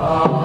Yeah.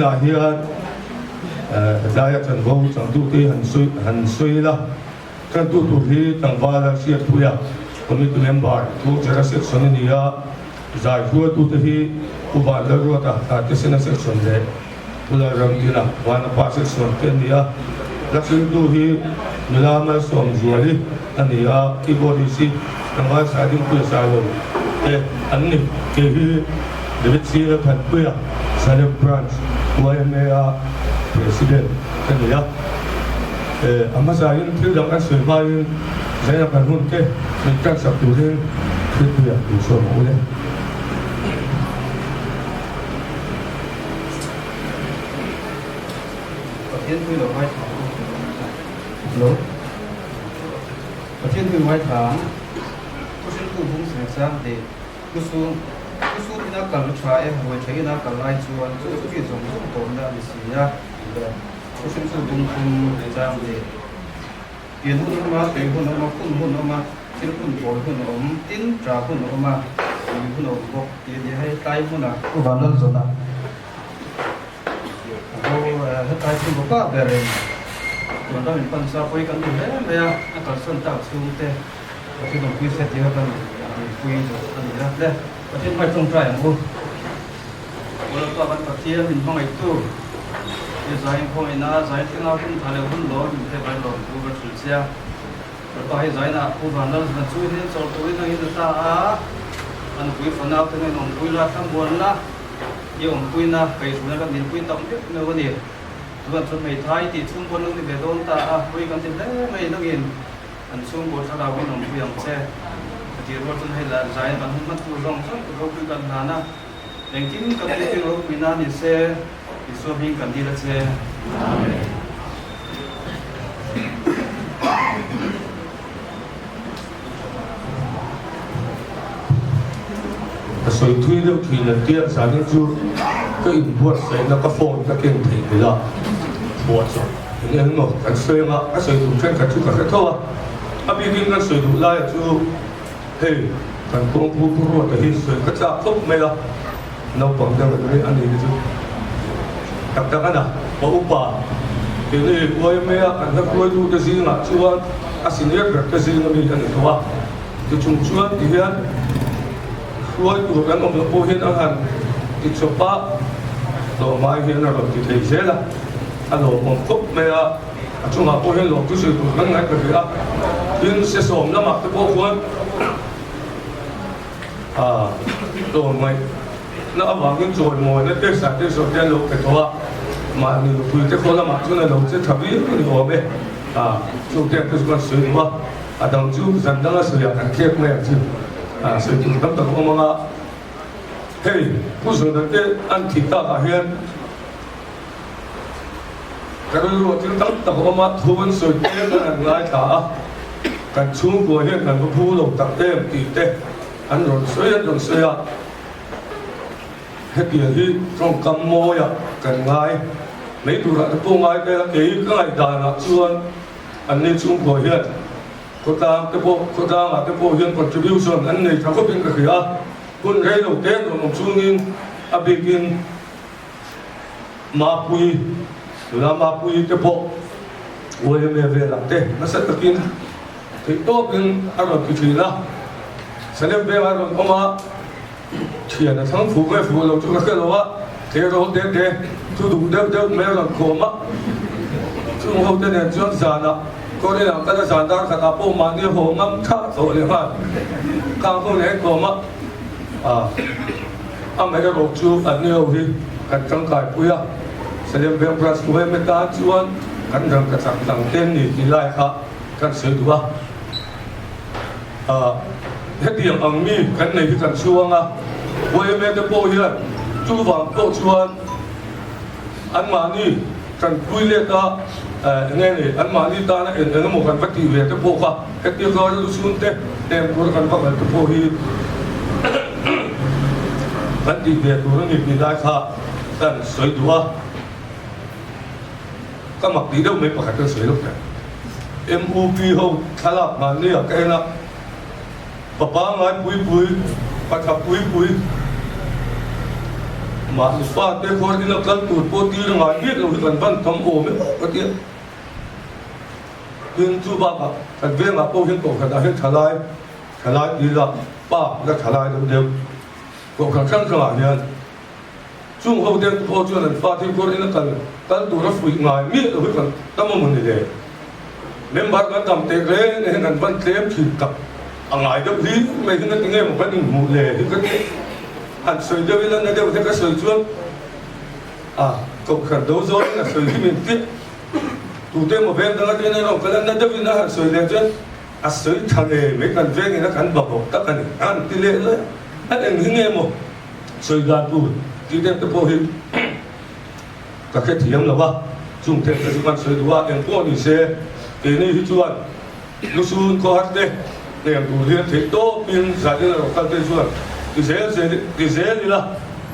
là hiện đại chân vô chẳng tu thì hẳn suy là chân tu thì chẳng va là siết thuya còn như tụi em bảo tu chỉ là siết xuân này à giải thua tu thì tu bảo là rồi ta cái sinh siết xuân đấy tu là răng đi là và nó phát siết xuân cái này à là sinh tu thì mình làm mà xuân rồi đi anh này à cái body si chẳng va sai đi tu sai rồi anh này cái David Sierra kan puya Sanem branch UMA president kan ya amasayin thil dang an sui mai zaya kan hun ke min kan sap tu hin thil puya tu so mo le thiên thư là hai tháng lớn thiên thư hai tháng có sinh tu cũng sẽ sang để tu xuống ina kal thae hoi thei na kal lai chuan chu chu zong zong tom na ni sia chu sin chu dung khum jang de yen hun ma pe hun ma kun hun ma tin kun bol hun om tin tra hun ma hun om bok ye ye hai tai hun na ko ban lon zona ko ha tai chu ko ka bere ko da min pan sa poi kan du he me ya akal son ta chu te ko ti dong pi se ti ha kan pui do an ya leประเทศไม่ตรงใจของผมเราตัวกันประเทศหินห้องไอ้ตู้ที่ใจห้องไอ้น้าใจที่เราขึ้นทะเลขึ้นร้อนที่ไปร้อนกูก็สุดเสียเราตัวให้ใจน่ะผู้พันเราจะช่วยที่สอนตัวที่นั่งที่ตาอันคุยฝันเอาที่ไหนน้องคุยรักทั้งบนนะยี่ห้อคุยนะไปสุนัขกันดินคุยต่ำเล็กเนื้อวันนี้ส่วนชุดไม่ท้ายที่ชุ่มบนนึงที่เบโดนตาคุยกันที่ไหนไม่นักเรียนอันชุ่มบนถ้าเราไม่น้องคุยอย่างแช่ที่รถจนให้ละใจบางมันตัวรองซ้ำตัวคุยกันนานนะแต่กินกับที่เราคุยนานนี่เสียที่ส่วนพิงกันดีละเสียสวยทุยเรื่องทุยนั่นเตี้ยสารนี่จูก็อินบวชใส่แล้วก็โฟนก็เก่งถึงไปละบวชสดอย่างนี้หนูกันสวยมากก็สวยถูกเช่นกันชุดกันเท่าอ่ะอ่ะพี่กินกันสวยถูกไล่จูเฮ้ยกันพวกผู้รู้แต่ที่สวยก็จะพบไม่ละเราปังจังเลยอันนี้จูกับดักกันนะว่าอุปาเดี๋ยวนี้ว่าไม่อะกันถ้าคุยดูจะสิ่งอ่ะชวนอาศัยเนี่ยก็สิ่งนั้นมีกันอีกว่าจะชวนที่เนี้ยช่วยตัวกันอมพูเห็นอาหารติดสปาตัวไม้เห็นอะไรติดเสียละอันนั้นผมพบไม่อะช่วงมาพูเห็นหลงทุกสิ่งตัวกันไงก็คืออะยินเสียสมแล้วมาตัวพวกคนตัวไม้แล้วเอาวางกินโจยมวยนั่นเด็กสัตว์เด็กสดเด็กลูกเป็นตัวมาหนึ่งคุยจะคนละมาช่วงนั้นเราจะทำยังไงก็ได้ไหมช่วงเด็กก็จะสวยว่าดังจู่จันดังสวยกันเทียบไม่จริงสวยจริงตั้งแต่ผมมาเฮ้ยผู้สูงอายุอันที่ตาเห็นก็รู้ว่าที่ตั้งแต่ผมมาทุกวันสวยเต็มกันหลายตากันชุ่มกัวเห็นกันก็ผู้ลงตักเต็มตีเต็มอันรถสวยอันรถสวยเฮ็ดอย่างที่ต้องกำโมยกันง่ายไม่ดูละพวกง่ายแต่ละเอ๋ยก็ง่ายได้นะชวนอันนี้ชุ่มกัวเห็นก็ตามแต่พวกก็ตามแต่พวกเห็น contribution อันนี้ถ้าก็เป็นกระเทียมคุณเรียนรู้เต้นของช่วงนี้อาบิกินมาปุยหรือมาปุยแต่พวกวัยเมื่อเวลาเต้นั่นสักกินที่โตเป็นอารมณ์ที่ละแสดงเป็นอารมณ์ของมาเทียนทั้งฝูงไม่ฝูงเราจุกกันแล้วว่าเทเราเด็กๆทุกเด็กๆไม่เราโคม่าช่วงเขาเดินจนสานะก็ได้หลังจากสานดาขณะพวกมันเนี่ยหัวงั้มท่าโตเลยว่าข้างพวกนี้โคม่าไม่ได้รู้จูอันนี้เอาที่กันจังไก่ปุยแสดงเป็นพระสุเวไม่ตาจวนกันจังกระสังตังเต้นนี่ที่ไล่ค่ะกันเสียตัวเฮ็ดอย่างอังมีกันในที่กันช่วงเว้ยแม่จะโปเฮียจู่ฝังโปชวนอันมานี่กันคุยเล่ตาเนี่ยนี่อันมานี่ตาเนี่ยเอ็นหมกันปฏิเวทจะโปค่ะเฮ็ดอย่างเขาจะสุ่มเต็มตัวกันพักกันจะโปฮีปฏิเวทตัวนี้มีได้ค่ะกันสวยตัวก็มักดีเดียวไม่ประกาศกันสวยลูกเนี่ย MOP เขาขลับมาเนี่ยแกนะป้าไงปุยปัดขับปุย mà pha tế khóa đi là cần tụt bố tí là ngài biết là cần văn thấm ổ mới có tiếng nhưng chú bác ạ cần viên mà cô hiện cổ khả năng hết trả lại đi là ba là trả lại được đều cổ khả năng cho ngài nhân chung hậu tiên cô cho nên pha tế khóa đi là cần tụt nó phủi ngài biết là cần tâm mong mình để nên bác nó tầm tế ghế nên cần văn tế thì cặp ngài đốc lý mấy cái tiếng nghe một cái đỉnh mù lề thì cái hạt sợi đâu là nó đều theo cái sợi chuông cậu khẩn đấu dối là sợiที่mình tiết tụ tên một bên đó cái này nó cái nó đâu là hạt sợi lề chứ sợi thằng này mấy cần về người nó cần bọc tất cả này ăn tỷ lệ nữa anh nghe một sợi gà tụ thì đem tới bao nhiêu các cái thiếm là ba chung thêm cái con sợi đua em có đi xe cái này thì chuan lúc xuân có hát đây để tụ liên thế to pin giải là cần tên chuan thì dễ đi là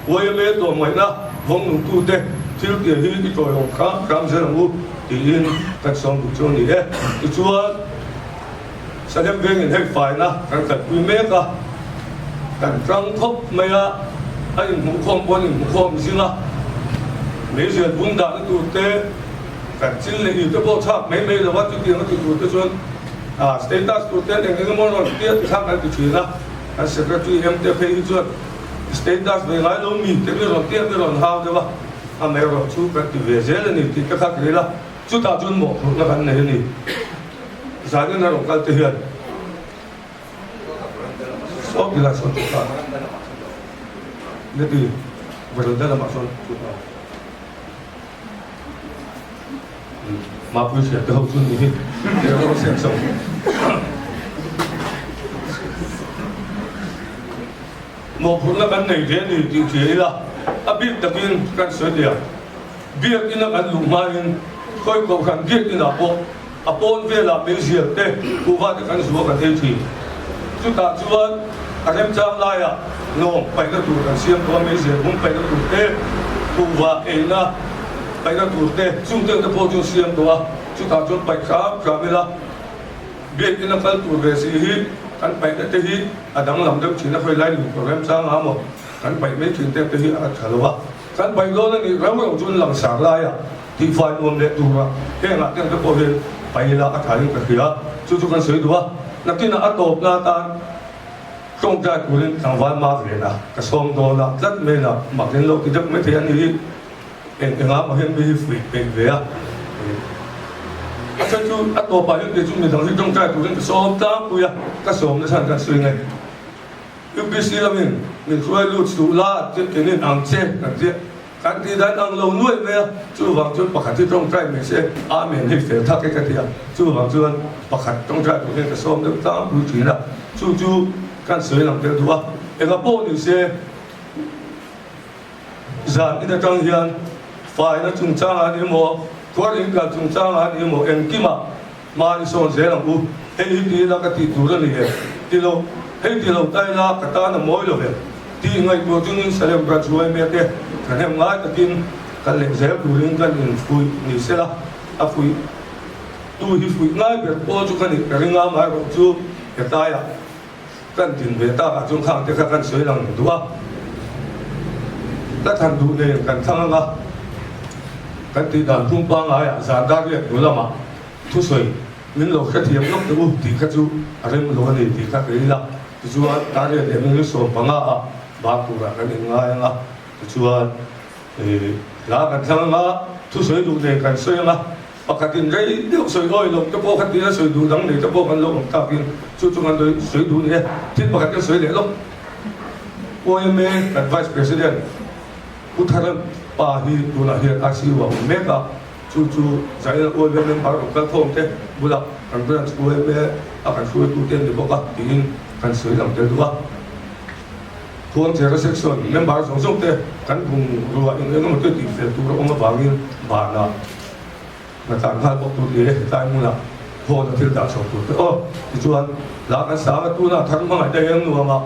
quay mấy tổ mấy na vong nụ tu tê thiếu tiền hi đi rồi học khá khám giờ ngu thì yên cách xong được cho nhỉ thì chúa sẽ đem về người hay phải na cần cần quy mê cả cần trăng khóc mấy à anh muốn không quan anh muốn không gì là mấy giờ vung đã tu tê cần xin lệ yêu cho bộ chắc mấy là bắt chước tiền nó tu tê chuan status tu tê để cái món nó tiết khác cái chuyện na sẽ có chuyện em tiếp hay chuan status về ngay lâu mình thế rồi tiếp rồi hao thế ba mấy rồi chú cần từ về dễ là này thì các khác đấy là chú ta chuyên một nó gần này này giá như là cái thể hiện số thì là số chúng ta nên thì vậy là đây là mặt số chúng ta mà bây giờ tôi không chuyên gì hết để nó xem xong một phút là cái này thế này thì thế là biết đặc biệt cái số tiền biết cái là cái lùng mai khơi cầu khăn biết cái là bộ về là bên dưới đây cụ vợ cái số cái thế thì chúng ta chúa anh em trang lại nó phải cái tủ cái xiêm của bên dưới cũng phải cái tủ thế cụ vợ ấy là phải cái tủ thế chúng ta cái bộ chúng xiêm đó chúng ta chúng phải khám là biết cái là cái tủ về gì anh phải đã thấy đang làm được chuyện nó phải lại được của em sang hả một anh phải mấy chuyện tiếp tới thở lâu anh phải đó là nếu mà chúng làm sáng lại thì phải ôm để tụ ra cái là cái bộ hình phải là thở cái kia chúng cần sửa đó là cái là tổ là ta không ra của lên thằng văn ma về là cái sông đó là rất mê là mặc đến lâu thì rất mấy thế anh ấy em mà hiện bây giờ về cho chú ăn tổ bài để chúng mình thằng trong trai tụi mình xóm tám bây giờ các xóm nó sản xuất suy ngay UPC là mình xuôi lụt sụt la cái nên ăn chè cái thì đang ăn lâu nuôi về chú vàng chú bạc hạt trong trai mình sẽ mình hết phải thắc cái gì chú vàng chú ăn bạc hạt trong trai tụi mình cái xóm nó tám bùi chỉ là chú can sới làm cái đó em có bộ thì sẽ giảm cái trong hiện phải nó chúng ta đi mua có những cái chúng ta đi một em kia mà đi xong dễ làm u hay đi là cái tỷ đô la này tỷ lô hay tỷ lô tay là cái ta là mỗi lô vậy thì ngày của chúng mình sẽ làm cái chuối mẹ thế cái em ngay cái tin cái lệnh dễ đủ linh cái nhìn phui nhìn sẽ là phui tu hi phui ngay về ô chú cái này cái ngay mà chú cái tay cái tiền về ta chúng khang thì cái sới làm đúng không cái thằng đủ này cái thằng là cái tí đàn phun băng ai giá đắt vậy đúng là mà thu sợi mình lo cái thiệp lốc đâu thì cái chú ở đây mình lo này thì cái là chú ta để mình số băng ba cụ là cái ngay chú là cái thằng thu sợi đủ này cái sợi và cái tiền cái điều sợi oi lồng cái bộ cái tiền sợi đủ đắng này cái bộ cái lồng ta tiền chú chúng tôi sợi đủ này thì把cái sợi để lồng OMA cái vice president Uttaran pahi tuna hian asiwa meka chu zaina OMA member ka thom te bula kan branch OMA akan suai tu ten de boka tin kan soi lam te duwa thon jera section member song te kan bung ruwa in no te ti fe tu ro ma bangin ba na tan hal bok tu de tai mu la thon til da so tu o ti chuan la kan sa tu na thang ma de yang nu ma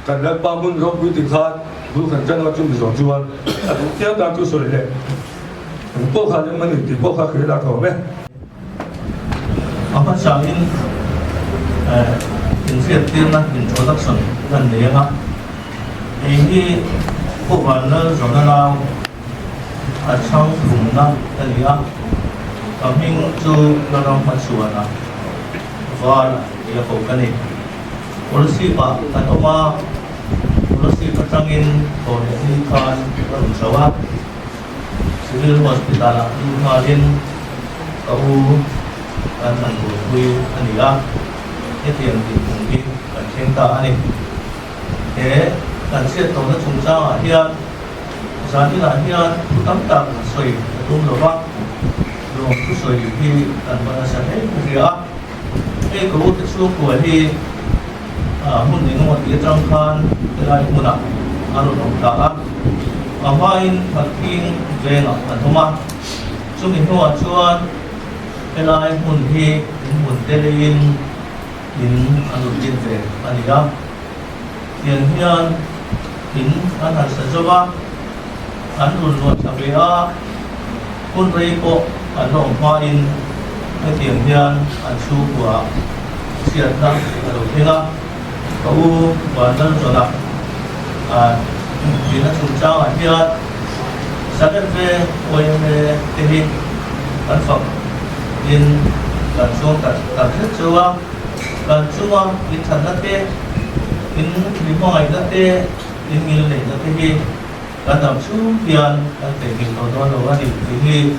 kan la pa mun ro pu ti khat bu kan jan wa chu mi so chuan a tu tiang da chu so le bộ khá những mình thì bộ khá khá là thổ bé apa sangin in fiat tiên na in introduction kan ne ha hi ผู้วันนั้นสนเราอาช่างถุงนั้นอันนี้อ่ะทำให้จูเราลองมาชวนนะว่าอย่าโกกันนี่polisi pak atau ma polisi petangin oleh ikan berusaha civil hospital ikan kau dan kui ania itu yang dimungkin dan cinta ani dan siapa tahu nak cuma hian saat ini hian utang tak soi tu lepas belum tu soi di dan pada saat ini dia kau tu suruh kau di mun ni ngomong dia terangkan kelai muna anu nongka apain paking venga antoma sumi hoa chuan kelai mun hi mun telein in anu tin ve ania hian hian in an sajawa an run sabia kun rei ko an nong pa in tiang hian an su kwa siat na alo thenga kau bandar zona, di mana suncang dia sadar be, OIM tehi kanfak, in kansung kansut jua, kansua in sanate, in limong ay nate, in milne nate, kanam su pian, kan tehi todo loa di tehi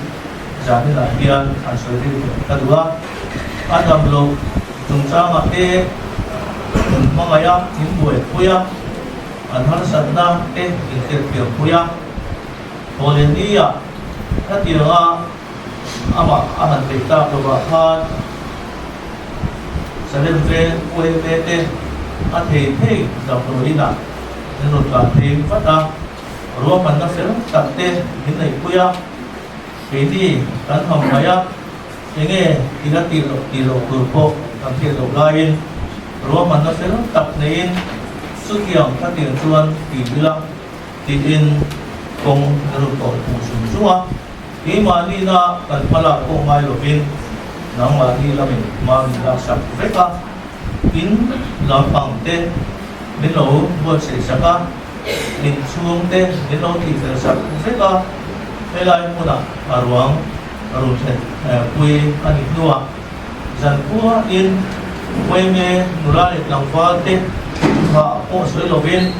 jadi lah pian ansuri kedua, adam lo suncang ate mga ya timbuhay kuya anhal sadna interview kuya Polenia hati nga ama ahan kita kebahan salemve kuwete ate hey dapurina menurut kate fata ruang pandang film kate hinay kuya ini kan hamaya ini tidak tilo kurpo kami lain ruang mana film tak nein sukiang kati tuan dibilang diin kong nerukol musim semua imani na kan pala kong may lobin nang mali lamin mamila sa Afrika in lampang te nilo buat sesaka in suong te nilo tifer sa Afrika elay muna arwang arunset kui aniknua zan kuwa in OIM nulai lang fate ha o soi lovin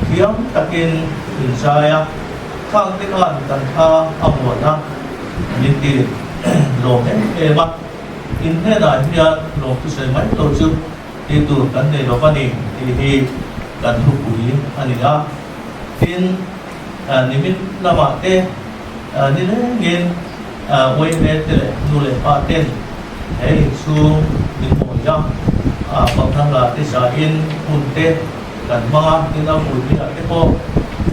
hiam takin insaya khang te kan tan tha amona niti lo ema in he na hia lo tu sei mai lo chu ti tu kan nei lo pani ti hi kan hu pui ani da tin nimin lama te ni le ngin OIM te nule pa ten hey su ni mo ya pagkang tisain unte dan mga tinawag nila po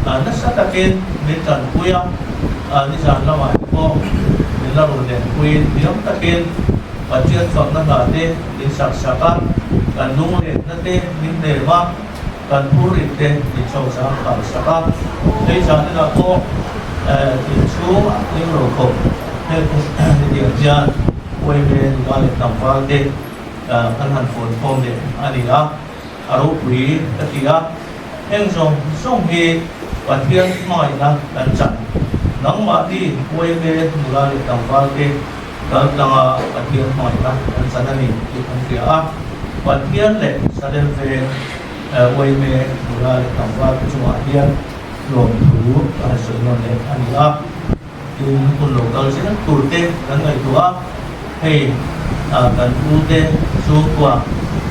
nasa takin minsan kuya ni sa naman po nilaro din kuya niyang takin patyat pag nagate din saksakan kan nungulit natin nindema kan purit din isaw sa karsaka ay sa nila po insu nilaro ko hindi yan kuya may galit ng pagde kan handphone phone de ania aro pui takia heng song he pathian mai na kan chan nang ma di OIM mula le tampal ke kan tanga pathian mai na kan sanani ki kan tia pathian le sadel ve OIM mula le tampal ke cuma dia lom thu kan sono le ania in pun lokal sina turte kan ngai tua hey kan ute suwa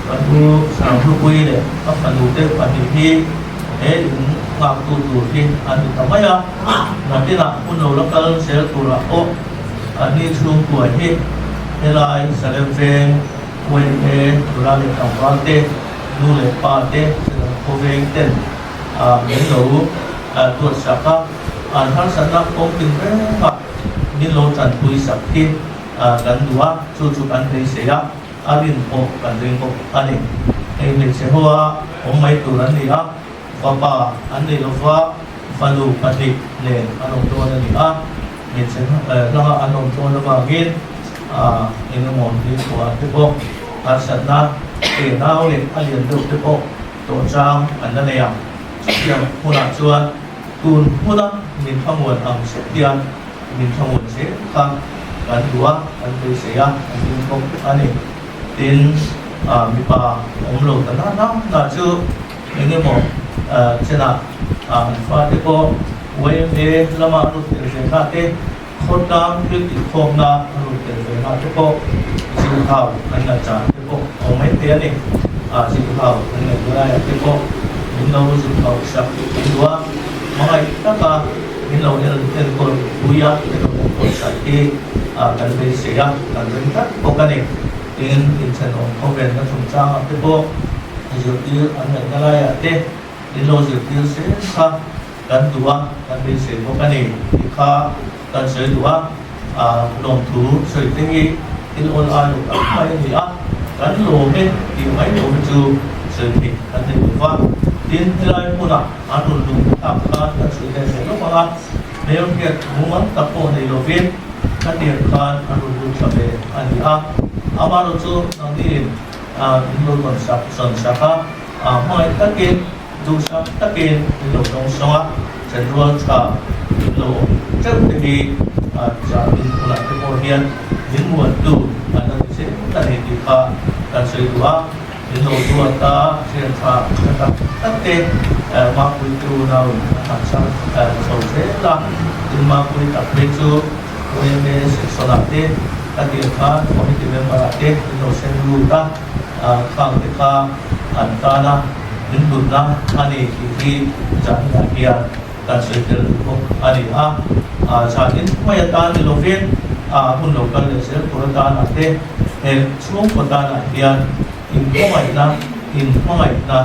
kan u sang kui le kan ute kan hi ngak tu hi an tamaya nanti nak pun lokal sel tura o ani sung kuai hi elai salem feng OIM tura le kampante nu le pa te ko veng ten men lo tu saka an har sana kong tin ba ni lo chan pui sak thi kan dua chu kan dei se ya alin ko kan dei ko ani ei le se hoa om mai tu ran ni a papa an dei lo fa falu pati le anong to na ni a ni se la anong to na ba gin ino mo di ko a te ko har sana e nao le alien do te ko to chang an na ya yang pula chuan tuôn huna min phangon ang setian min phangon se kha kan dua kan be se ya min ko ani tin mi pa omlo ta na chu enge mo chena fa te ko we lama anu te se na te khotang tu ti khom na anu te se na te ko sin thao an na cha te ko o mai te ani sin thao an na dura ya te ko min lo sin thao sa ti dua mai ta ka min lo el te ko buya te ko sa ti kan be se ya kan ren ta ko ka ni in chen on ko ben na thum cha te ko ju ti an na la ya te in lo ju ti se kha kan dua kan be se ko ka ni kha kan se dua long thu se te hi in on a lo ka mai ni a kan lo me ti mai lo chu se ti kan te wa tin lai puna anu lu ta ka ka se te se lo ma ne yo ke mu man ta ko nei lo vin kan ni kan anu lu sa be ani a amaro chu nang ni lo kon sa son sa ka mai ta ke du sa ta ke lo dong so a chen ro cha lo chau te hi cha in la te ko hian din muan tu an se ta ni ti ka kan se dua in lo tu ta se cha ta te ma ku tu na ta sa so se la in ma ku ta pe chu we me se so la te ta ti ka ko ti me ba te in lo se lu ta khang te ka an ta na in tu na ani ki cha na hian kan se tel ko ani cha in mai ta ni lo vin hun lo kan le se ko ta na te chuang ko ta na hian in ko mai na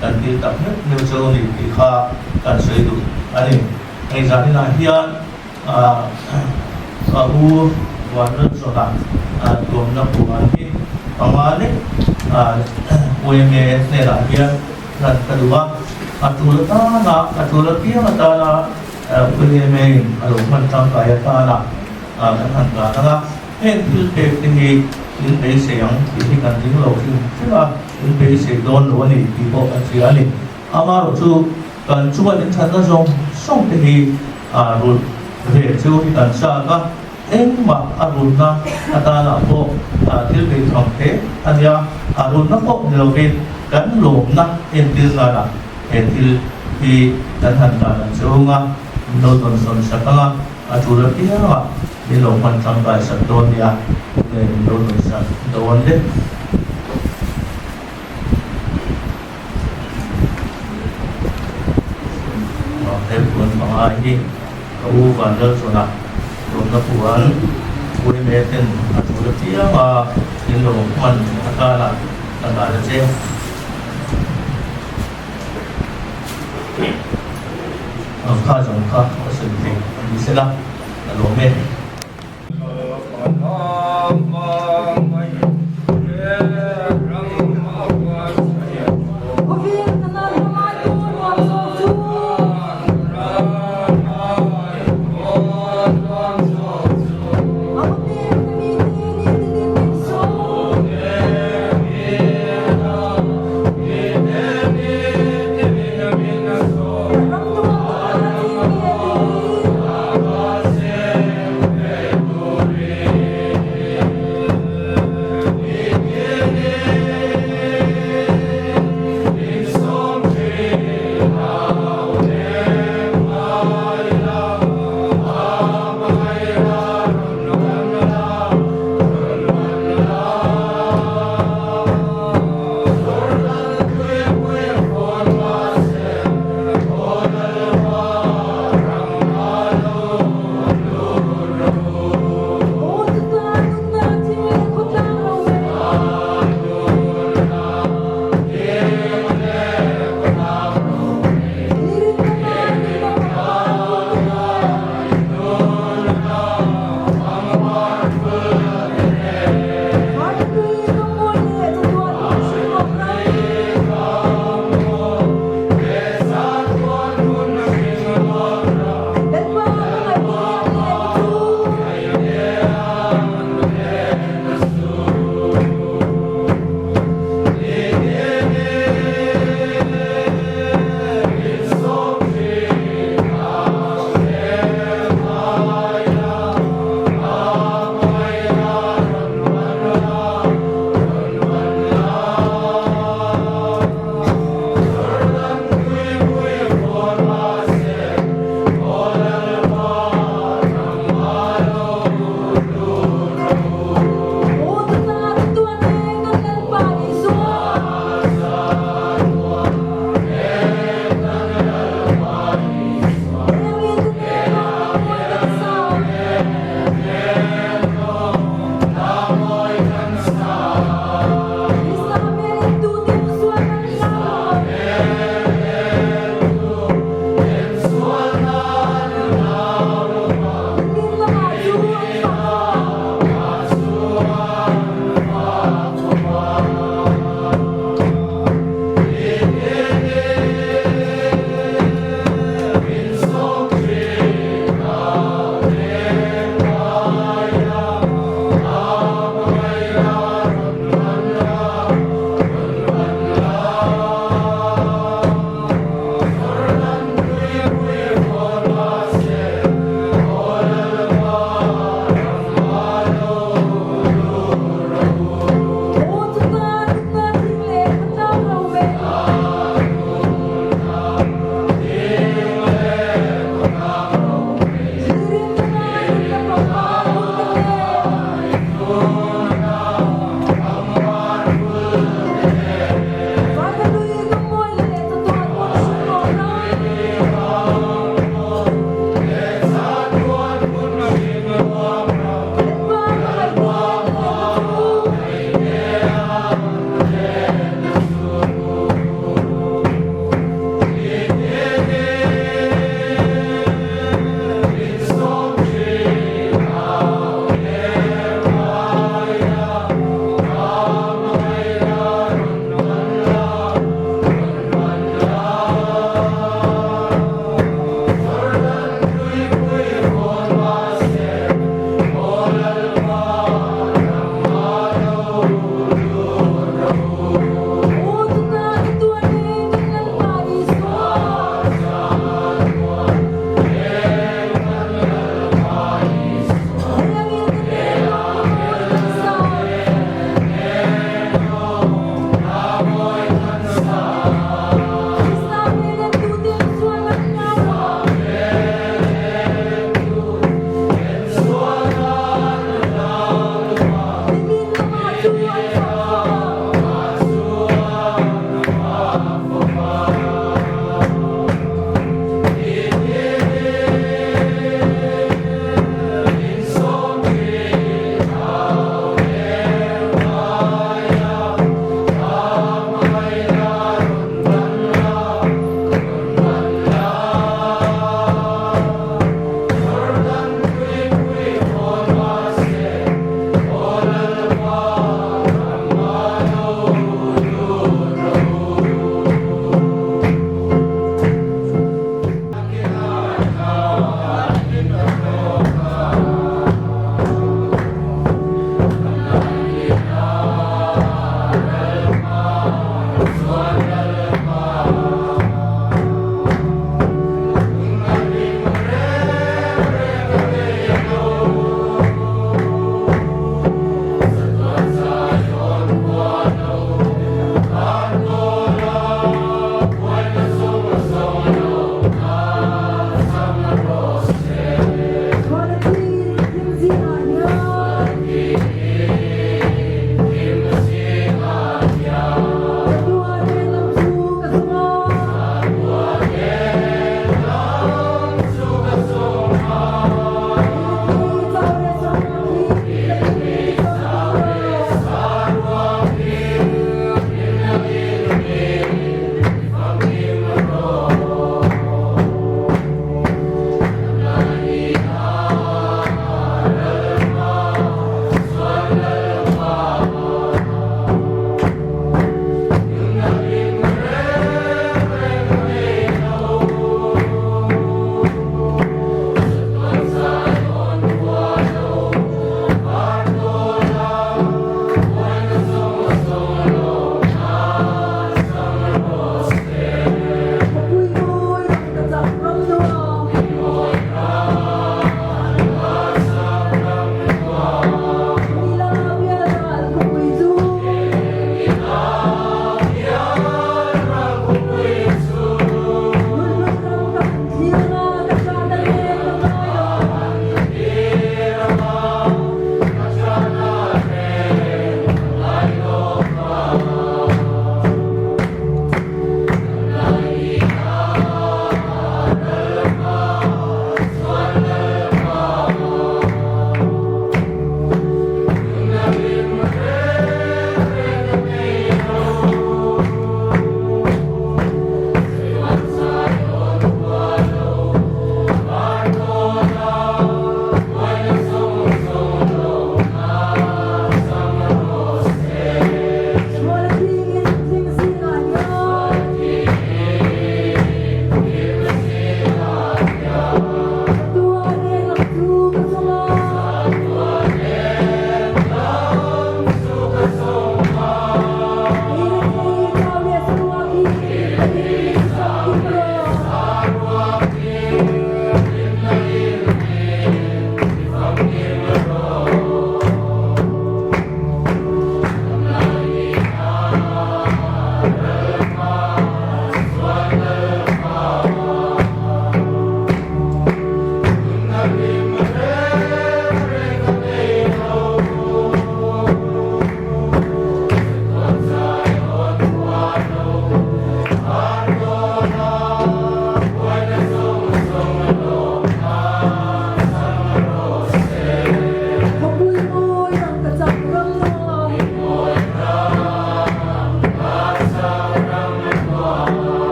kan ti ta ne jo ni ti kha kan se du ani ai za ni na hian u wan ren so na tuam na pu an hi pamane we me ne la hian ran ka duwa atul ta na atul ti ma ta na we me alo man tam ka ya ta na kan han ka na hen til pe ti hi in pe se yang ti kan ding lo ti cha in pe se don lo ni ti bo an si ani ama ro chu kan chu an chan na song ti hi ru ve chu hi kan sa ka eng ma arun na ata na po til pe thong te anya arun na po ni lo vin kan lo na en til na en til hi kan han ta na chu nga no ton son sa ka chu ra ti ha ni lo man tam ba sa don ya ne lo no sa don de thế cuốn bằng ai đi câu và đơn số nào rồi nó phù hợp với mẹ tên chủ lực kia mà những đồ mình ta là trên khá giống khá có sự tình đi sẽ là đồ mẹ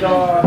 Oh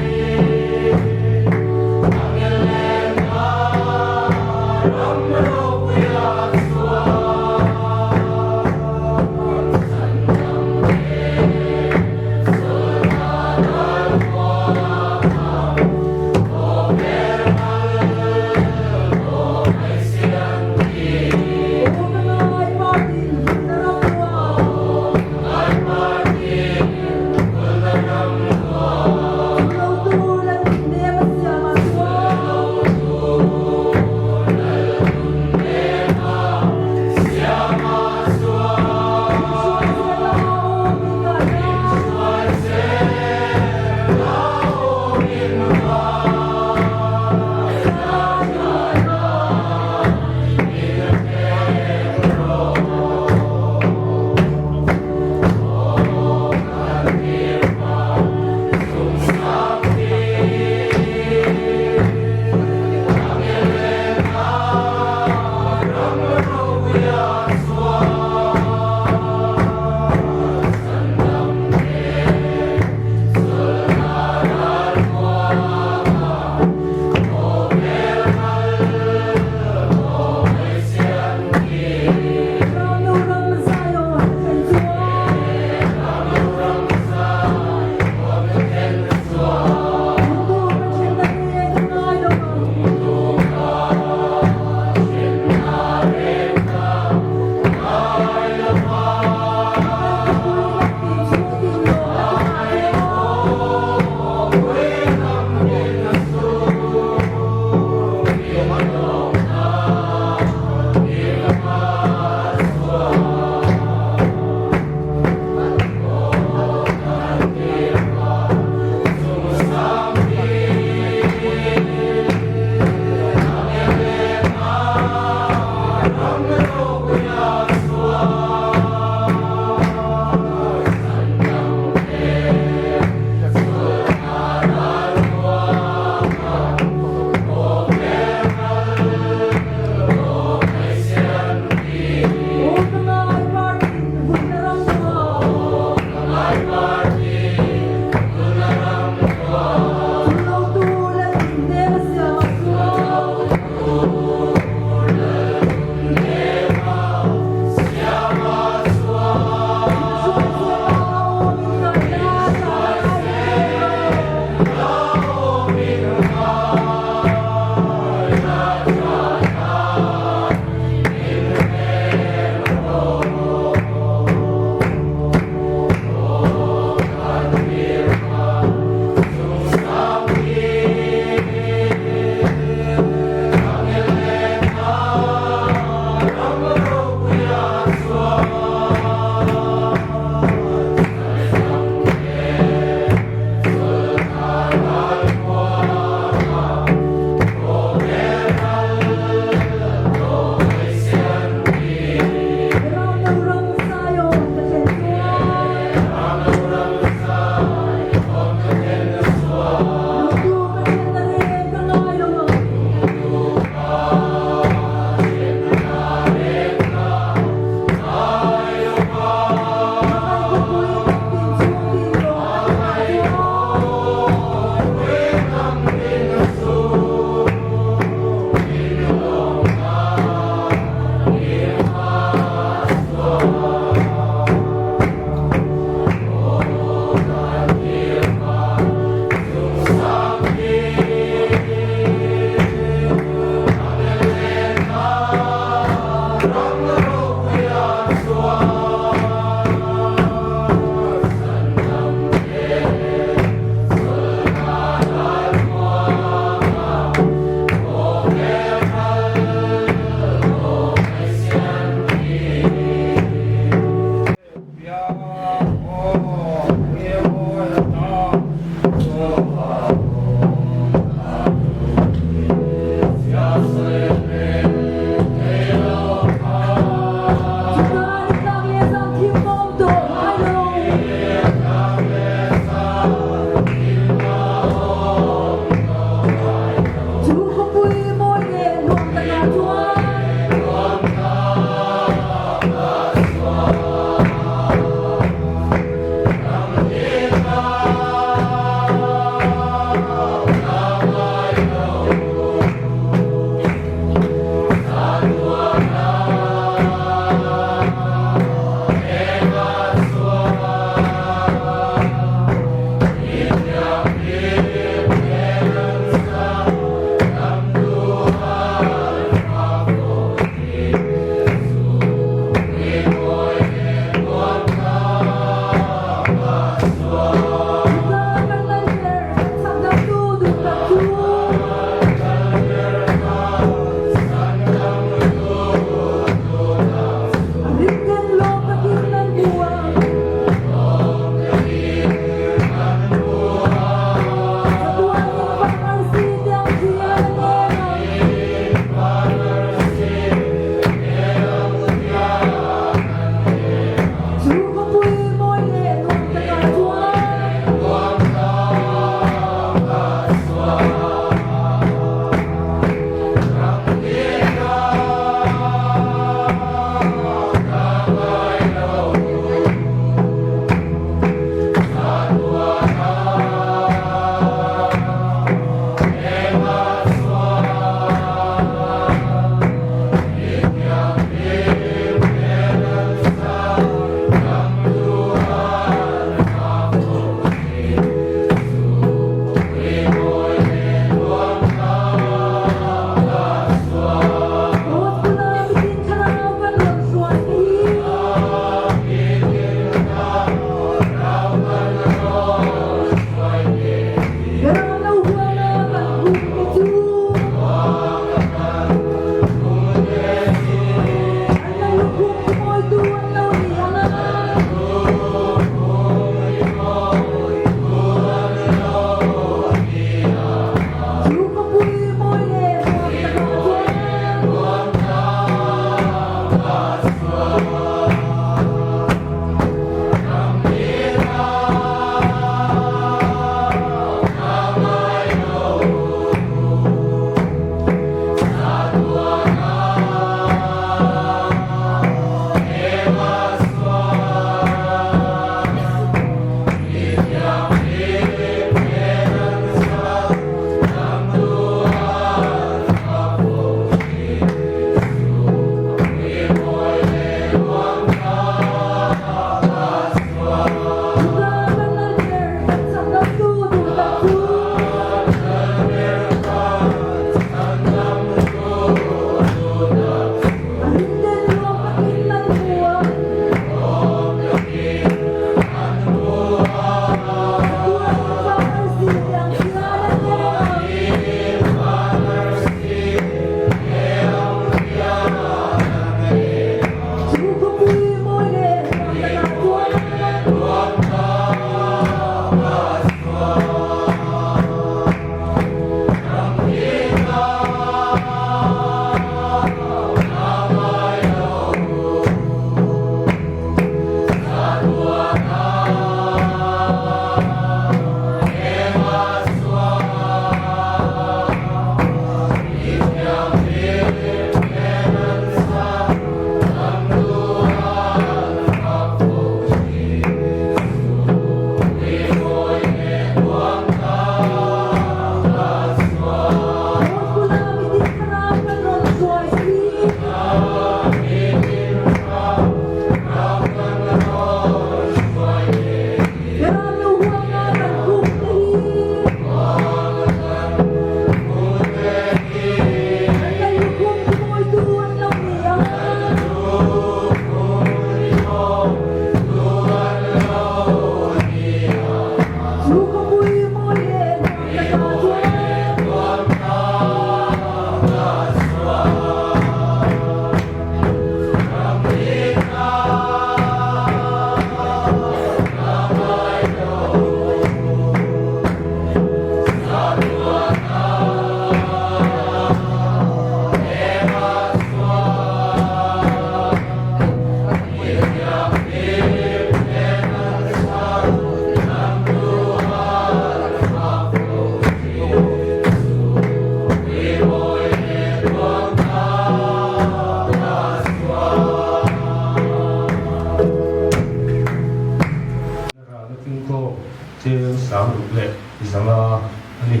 zanga ani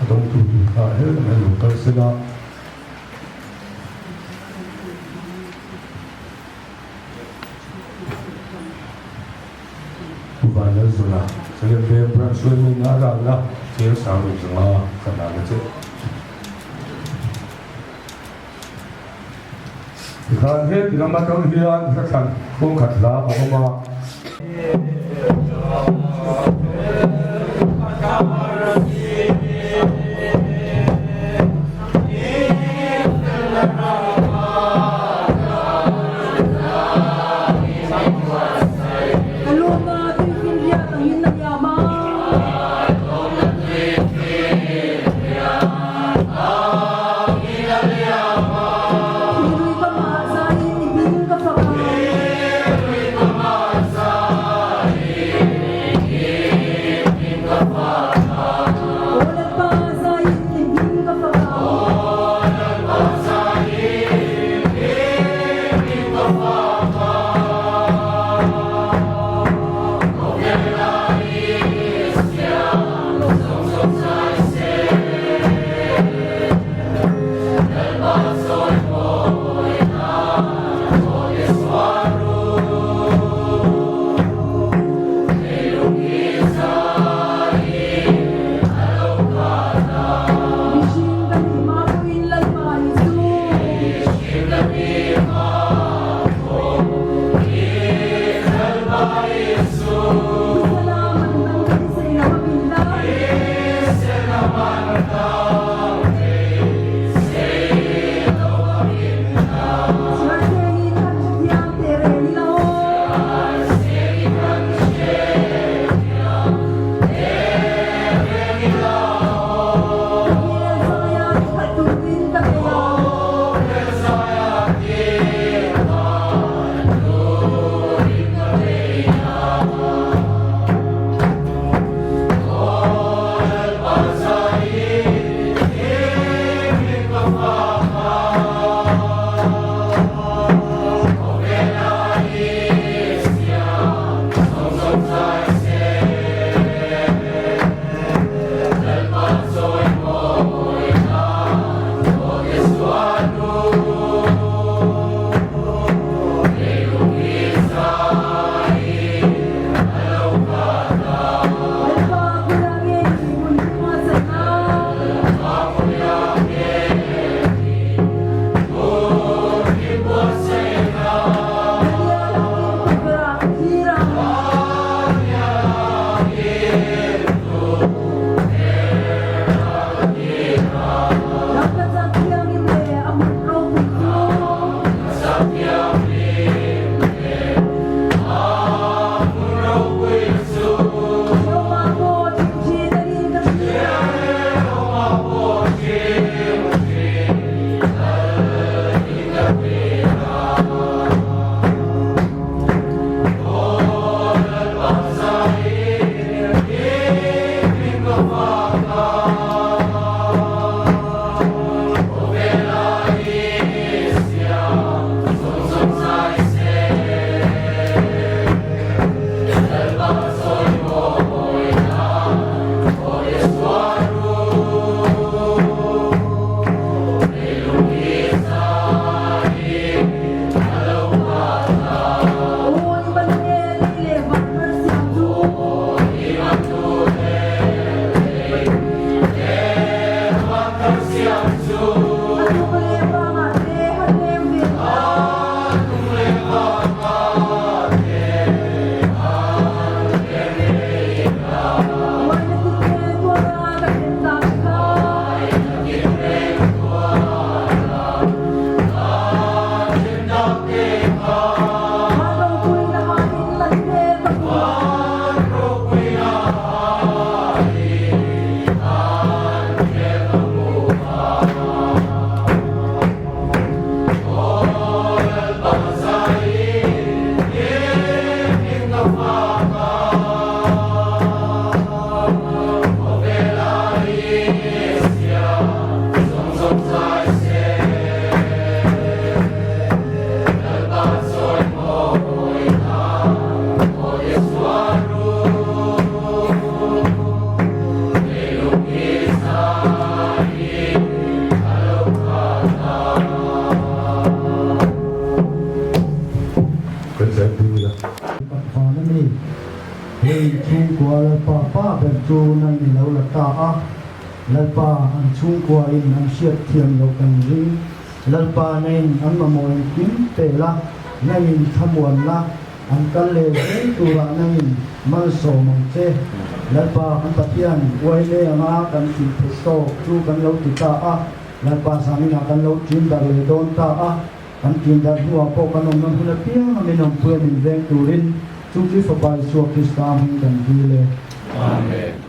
adong tu ka he na lo kal sela ubala zula sele be pra suemi na ra la kel sa ro zanga kana le che kan he dilama tong hian khan kong khatla awama Bye. chung kwa la pa ben chu nai ni lo la ta a la pa an chung kwa in an siat thiam lo kan ri la pa nei an ma mo in kim te la nai in thamwan la an kan le tu ra nai in mal so mong che la pa an patian wai le ma kan ti so chu kan lo ti ta a la pa sami na kan lo chin dar le don ta a kan tin dar huwa ko kan nom hula pia mi nom puen in veng turin chu chi fa bai suak ki sam kan hi le Amen.